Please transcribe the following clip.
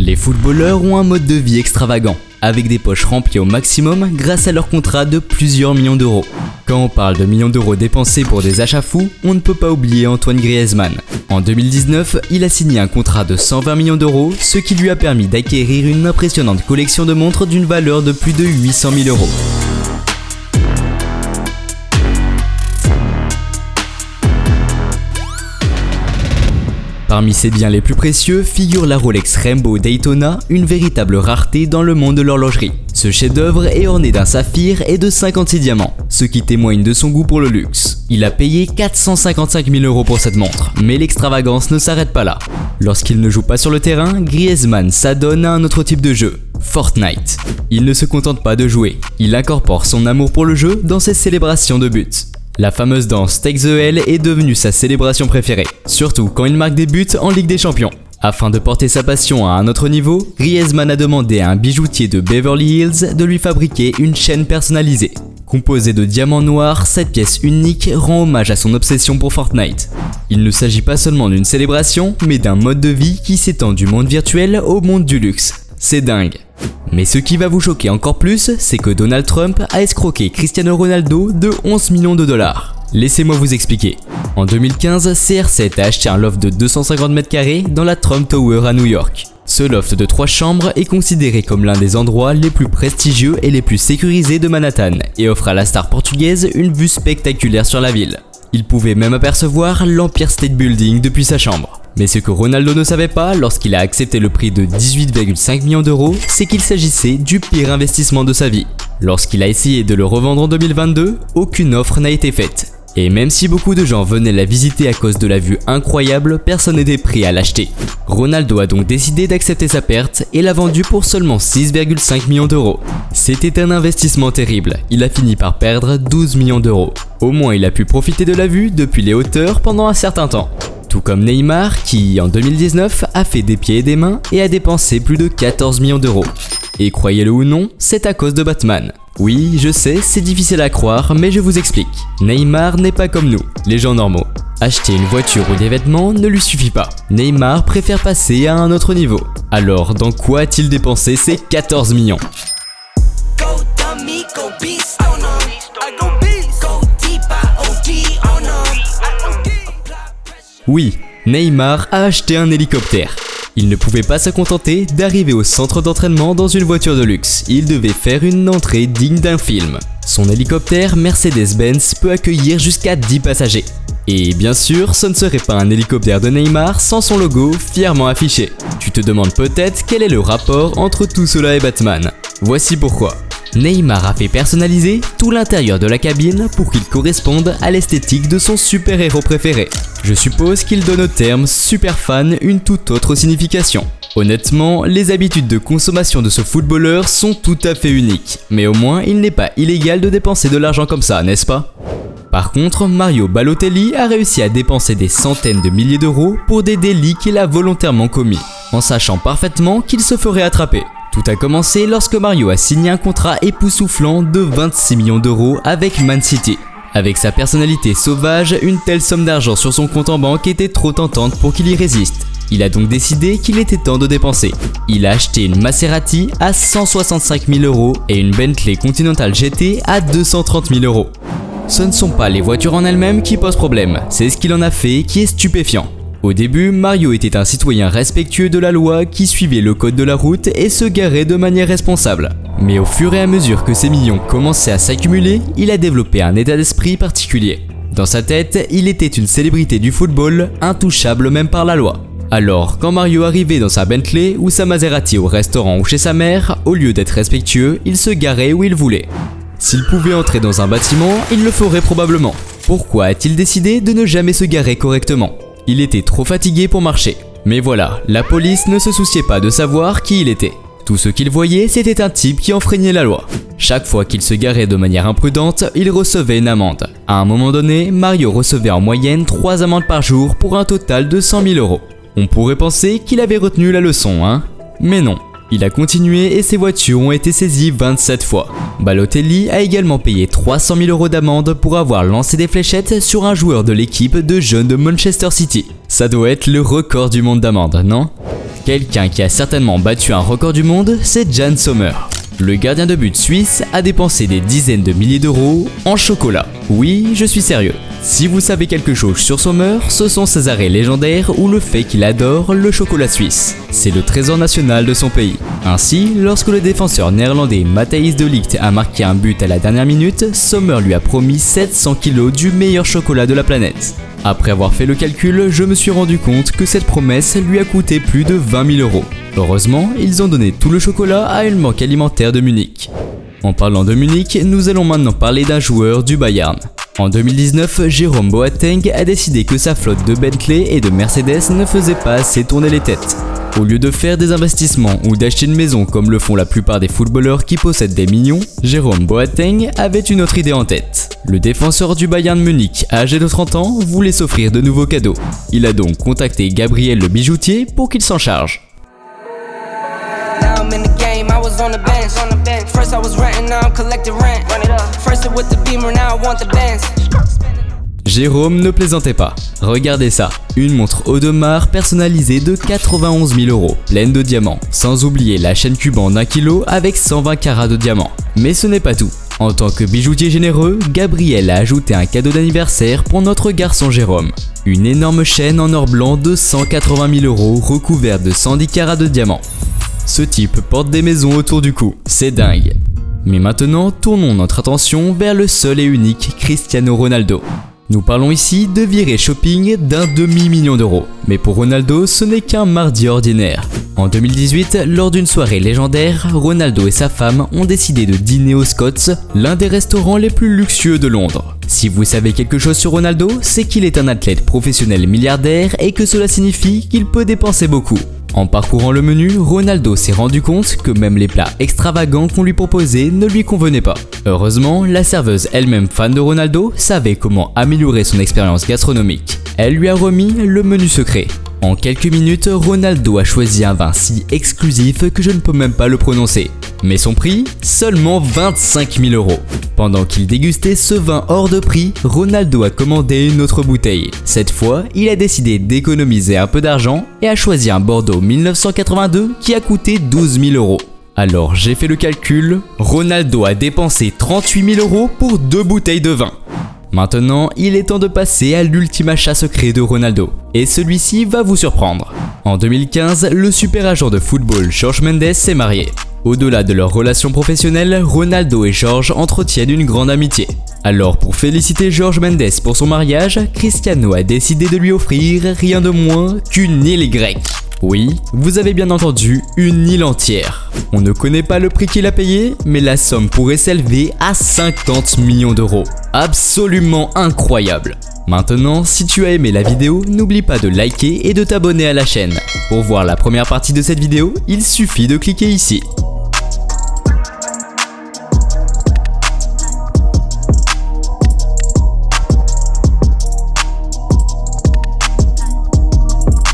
Les footballeurs ont un mode de vie extravagant, avec des poches remplies au maximum grâce à leur contrat de plusieurs millions d'euros. Quand on parle de millions d'euros dépensés pour des achats fous, on ne peut pas oublier Antoine Griezmann. En 2019, il a signé un contrat de 120 millions d'euros, ce qui lui a permis d'acquérir une impressionnante collection de montres d'une valeur de plus de 800 000 euros. Parmi ses biens les plus précieux figure la Rolex Rainbow Daytona, une véritable rareté dans le monde de l'horlogerie. Ce chef-d'œuvre est orné d'un saphir et de 56 diamants, ce qui témoigne de son goût pour le luxe. Il a payé 455 000 euros pour cette montre, mais l'extravagance ne s'arrête pas là. Lorsqu'il ne joue pas sur le terrain, Griezmann s'adonne à un autre type de jeu, Fortnite. Il ne se contente pas de jouer, il incorpore son amour pour le jeu dans ses célébrations de buts. La fameuse danse Take the L est devenue sa célébration préférée, surtout quand il marque des buts en Ligue des Champions. Afin de porter sa passion à un autre niveau, Griezmann a demandé à un bijoutier de Beverly Hills de lui fabriquer une chaîne personnalisée. Composée de diamants noirs, cette pièce unique rend hommage à son obsession pour Fortnite. Il ne s'agit pas seulement d'une célébration, mais d'un mode de vie qui s'étend du monde virtuel au monde du luxe. C'est dingue. Mais ce qui va vous choquer encore plus, c'est que Donald Trump a escroqué Cristiano Ronaldo de 11 millions de dollars. Laissez-moi vous expliquer. En 2015, CR7 a acheté un loft de 250 m² dans la Trump Tower à New York. Ce loft de 3 chambres est considéré comme l'un des endroits les plus prestigieux et les plus sécurisés de Manhattan et offre à la star portugaise une vue spectaculaire sur la ville. Il pouvait même apercevoir l'Empire State Building depuis sa chambre. Mais ce que Ronaldo ne savait pas lorsqu'il a accepté le prix de 18,5 millions d'euros, c'est qu'il s'agissait du pire investissement de sa vie. Lorsqu'il a essayé de le revendre en 2022, aucune offre n'a été faite. Et même si beaucoup de gens venaient la visiter à cause de la vue incroyable, personne n'était prêt à l'acheter. Ronaldo a donc décidé d'accepter sa perte et l'a vendu pour seulement 6,5 millions d'euros. C'était un investissement terrible, il a fini par perdre 12 millions d'euros. Au moins il a pu profiter de la vue depuis les hauteurs pendant un certain temps. Tout comme Neymar qui, en 2019, a fait des pieds et des mains et a dépensé plus de 14 millions d'euros. Et croyez-le ou non, c'est à cause de Batman. Oui, je sais, c'est difficile à croire, mais je vous explique. Neymar n'est pas comme nous, les gens normaux. Acheter une voiture ou des vêtements ne lui suffit pas. Neymar préfère passer à un autre niveau. Alors, dans quoi a-t-il dépensé ces 14 millions ? Oui, Neymar a acheté un hélicoptère. Il ne pouvait pas se contenter d'arriver au centre d'entraînement dans une voiture de luxe, il devait faire une entrée digne d'un film. Son hélicoptère Mercedes-Benz peut accueillir jusqu'à 10 passagers. Et bien sûr, ce ne serait pas un hélicoptère de Neymar sans son logo fièrement affiché. Tu te demandes peut-être quel est le rapport entre tout cela et Batman. Voici pourquoi. Neymar a fait personnaliser tout l'intérieur de la cabine pour qu'il corresponde à l'esthétique de son super-héros préféré. Je suppose qu'il donne au terme super fan une toute autre signification. Honnêtement, les habitudes de consommation de ce footballeur sont tout à fait uniques, mais au moins il n'est pas illégal de dépenser de l'argent comme ça, n'est-ce pas ? Par contre, Mario Balotelli a réussi à dépenser des centaines de milliers d'euros pour des délits qu'il a volontairement commis, en sachant parfaitement qu'il se ferait attraper. Tout a commencé lorsque Mario a signé un contrat époustouflant de 26 millions d'euros avec Man City. Avec sa personnalité sauvage, une telle somme d'argent sur son compte en banque était trop tentante pour qu'il y résiste. Il a donc décidé qu'il était temps de dépenser. Il a acheté une Maserati à 165 000 euros et une Bentley Continental GT à 230 000 euros. Ce ne sont pas les voitures en elles-mêmes qui posent problème, c'est ce qu'il en a fait qui est stupéfiant. Au début, Mario était un citoyen respectueux de la loi qui suivait le code de la route et se garait de manière responsable. Mais au fur et à mesure que ses millions commençaient à s'accumuler, il a développé un état d'esprit particulier. Dans sa tête, il était une célébrité du football, intouchable même par la loi. Alors, quand Mario arrivait dans sa Bentley ou sa Maserati au restaurant ou chez sa mère, au lieu d'être respectueux, il se garait où il voulait. S'il pouvait entrer dans un bâtiment, il le ferait probablement. Pourquoi a-t-il décidé de ne jamais se garer correctement ? Il était trop fatigué pour marcher. Mais voilà, la police ne se souciait pas de savoir qui il était. Tout ce qu'il voyait, c'était un type qui enfreignait la loi. Chaque fois qu'il se garait de manière imprudente, il recevait une amende. À un moment donné, Mario recevait en moyenne 3 amendes par jour pour un total de 100 000 euros. On pourrait penser qu'il avait retenu la leçon, hein ? Mais non. Il a continué et ses voitures ont été saisies 27 fois. Balotelli a également payé 300 000 € d'amende pour avoir lancé des fléchettes sur un joueur de l'équipe de jeunes de Manchester City. Ça doit être le record du monde d'amende, non? Quelqu'un qui a certainement battu un record du monde, c'est Jan Sommer. Le gardien de but suisse a dépensé des dizaines de milliers d'euros en chocolat. Oui, je suis sérieux. Si vous savez quelque chose sur Sommer, ce sont ses arrêts légendaires ou le fait qu'il adore le chocolat suisse. C'est le trésor national de son pays. Ainsi, lorsque le défenseur néerlandais Matthijs de Ligt a marqué un but à la dernière minute, Sommer lui a promis 700 kg du meilleur chocolat de la planète. Après avoir fait le calcul, je me suis rendu compte que cette promesse lui a coûté plus de 20 000 €. Heureusement, ils ont donné tout le chocolat à une banque alimentaire de Munich. En parlant de Munich, nous allons maintenant parler d'un joueur du Bayern. En 2019, Jérôme Boateng a décidé que sa flotte de Bentley et de Mercedes ne faisait pas assez tourner les têtes. Au lieu de faire des investissements ou d'acheter une maison comme le font la plupart des footballeurs qui possèdent des millions, Jérôme Boateng avait une autre idée en tête. Le défenseur du Bayern Munich, âgé de 30 ans, voulait s'offrir de nouveaux cadeaux. Il a donc contacté Gabriel le bijoutier pour qu'il s'en charge. Jérôme ne plaisantait pas. Regardez ça, une montre Audemars personnalisée de 91 000 €, pleine de diamants, sans oublier la chaîne Cuban d'1 kg avec 120 carats de diamants. Mais ce n'est pas tout. En tant que bijoutier généreux, Gabriel a ajouté un cadeau d'anniversaire pour notre garçon Jérôme. Une énorme chaîne en or blanc de 180 000 € recouverte de 110 carats de diamants. Ce type porte des maisons autour du cou, c'est dingue. Mais maintenant, tournons notre attention vers le seul et unique Cristiano Ronaldo. Nous parlons ici de virée shopping d'un demi-million d'euros. Mais pour Ronaldo, ce n'est qu'un mardi ordinaire. En 2018, lors d'une soirée légendaire, Ronaldo et sa femme ont décidé de dîner au Scott's, l'un des restaurants les plus luxueux de Londres. Si vous savez quelque chose sur Ronaldo, c'est qu'il est un athlète professionnel milliardaire et que cela signifie qu'il peut dépenser beaucoup. En parcourant le menu, Ronaldo s'est rendu compte que même les plats extravagants qu'on lui proposait ne lui convenaient pas. Heureusement, la serveuse elle-même fan de Ronaldo savait comment améliorer son expérience gastronomique. Elle lui a remis le menu secret. En quelques minutes, Ronaldo a choisi un vin si exclusif que je ne peux même pas le prononcer. Mais son prix, seulement 25 000 €. Pendant qu'il dégustait ce vin hors de prix, Ronaldo a commandé une autre bouteille. Cette fois, il a décidé d'économiser un peu d'argent et a choisi un Bordeaux 1982 qui a coûté 12 000 €. Alors j'ai fait le calcul, Ronaldo a dépensé 38 000 € pour 2 bouteilles de vin. Maintenant, il est temps de passer à l'ultime achat secret de Ronaldo. Et celui-ci va vous surprendre. En 2015, le super agent de football Jorge Mendes s'est marié. Au-delà de leur relation professionnelle, Ronaldo et Jorge entretiennent une grande amitié. Alors pour féliciter Jorge Mendes pour son mariage, Cristiano a décidé de lui offrir rien de moins qu'une île grecque. Oui, vous avez bien entendu, une île entière. On ne connaît pas le prix qu'il a payé, mais la somme pourrait s'élever à 50 millions d'euros. Absolument incroyable. Maintenant, si tu as aimé la vidéo, n'oublie pas de liker et de t'abonner à la chaîne. Pour voir la première partie de cette vidéo, il suffit de cliquer ici.